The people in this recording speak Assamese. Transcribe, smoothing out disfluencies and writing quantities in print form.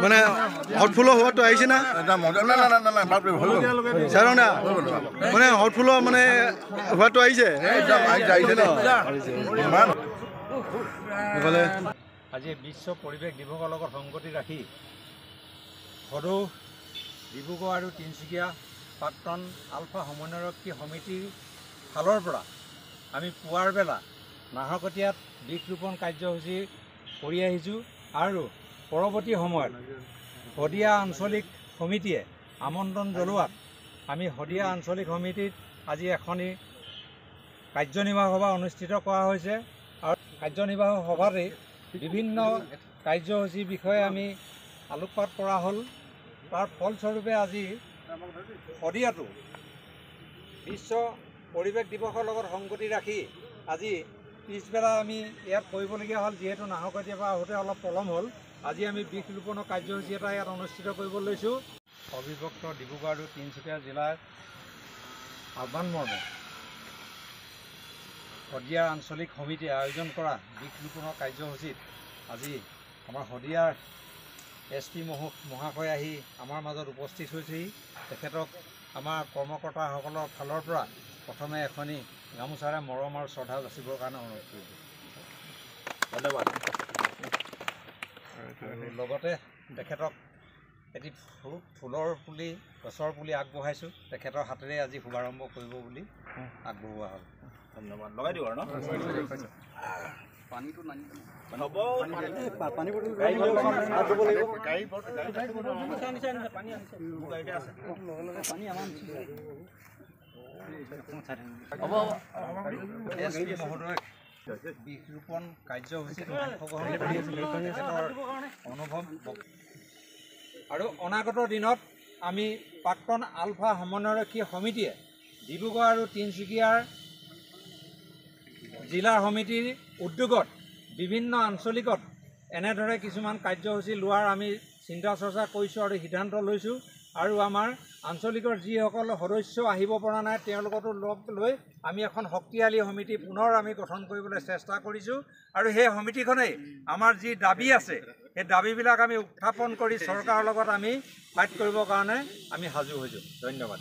মানে হটফুলৰ হোৱাটো আহিছে না মানে হটফুলৰ মানে হোৱাটো আহিছে আজি বিশ্ব পৰিৱেশ দিৱসৰ লগত সংগতি ৰাখি সদৌ ডিব্ৰুগড় আৰু তিনিচুকীয়া প্ৰাক্তন আলফা সমন্বয়ৰক্ষী সমিতিৰ ফালৰ পৰা আমি পুৱাৰ বেলা নাহৰকটীয়াত বৃক্ষ ৰোপণ কাৰ্যসূচী কৰি আহিছোঁ আৰু পৰৱৰ্তী সময়ত শদিয়া আঞ্চলিক সমিতিয়ে আমন্ত্ৰণ জনোৱাত আমি শদিয়া আঞ্চলিক সমিতিত আজি এখনি কাৰ্যনিৰ্বাহক সভা অনুষ্ঠিত কৰা হৈছে আৰু কাৰ্যনিৰ্বাহক সভাতেই বিভিন্ন কাৰ্যসূচীৰ বিষয়ে আমি আলোকপাত কৰা হ'ল। তাৰ ফলস্বৰূপে আজি শদিয়াটো বিশ্ব পৰিৱেশ দিৱসৰ লগত সংগতি ৰাখি আজি পিছবেলা আমি ইয়াত কৰিবলগীয়া হ'ল, যিহেতু নাহৰকটীয়াৰ পৰা আহোঁতে অলপ পলম হ'ল। আজি আমি বৃক্ষ ৰোপণৰ কাৰ্যসূচী এটা ইয়াত অনুষ্ঠিত কৰিব লৈছোঁ। অবিভক্ত ডিব্ৰুগড় আৰু তিনিচুকীয়া জিলাৰ আহ্বান মৰ্মে শদিয়া আঞ্চলিক সমিতিয়ে আয়োজন কৰা বৃক্ষ ৰোপণৰ কাৰ্যসূচীত আজি আমাৰ শদিয়াৰ SP মহাশয় আহি আমাৰ মাজত উপস্থিত হৈছেহি। তেখেতক আমাৰ কৰ্মকৰ্তাসকলৰ ফালৰ পৰা প্ৰথমে এখনি গামোচাৰে মৰম আৰু শ্ৰদ্ধা যাচিবৰ কাৰণে অনুৰোধ কৰিছোঁ। ধন্যবাদ। লগতে তেখেতক এটি ফুলৰ পুলি গছৰ পুলি আগবঢ়াইছোঁ। তেখেতৰ হাতেৰে আজি শুভাৰম্ভ কৰিব বুলি আগবঢ়োৱা হ'ল। ধন্যবাদ। লগাই দিওঁ আৰু ন পানীটো নানি হ'ব পানী বটল বৃক্ষ ৰোপণ কাৰ্যসূচীত অংশগ্ৰহণ কৰি অনুভৱ আৰু অনাগত দিনত আমি প্ৰাক্তন আলফা সমন্বয়ৰক্ষী সমিতিয়ে ডিব্ৰুগড় আৰু তিনিচুকীয়াৰ জিলা সমিতিৰ উদ্যোগত বিভিন্ন আঞ্চলিকত এনেদৰে কিছুমান কাৰ্যসূচী লোৱাৰ আমি চিন্তা চৰ্চা কৰিছোঁ আৰু সিদ্ধান্ত লৈছোঁ। আৰু আমাৰ আঞ্চলিকৰ যিসকল সদস্য আহিব পৰা নাই তেওঁলোকতো লগ লৈ আমি এখন শক্তিশালী সমিতি পুনৰ আমি গঠন কৰিবলৈ চেষ্টা কৰিছোঁ। আৰু সেই সমিতিখনেই আমাৰ যি দাবী আছে সেই দাবীবিলাক আমি উত্থাপন কৰি চৰকাৰৰ লগত আমি ফাইট কৰিবৰ কাৰণে আমি সাজু হৈছোঁ। ধন্যবাদ।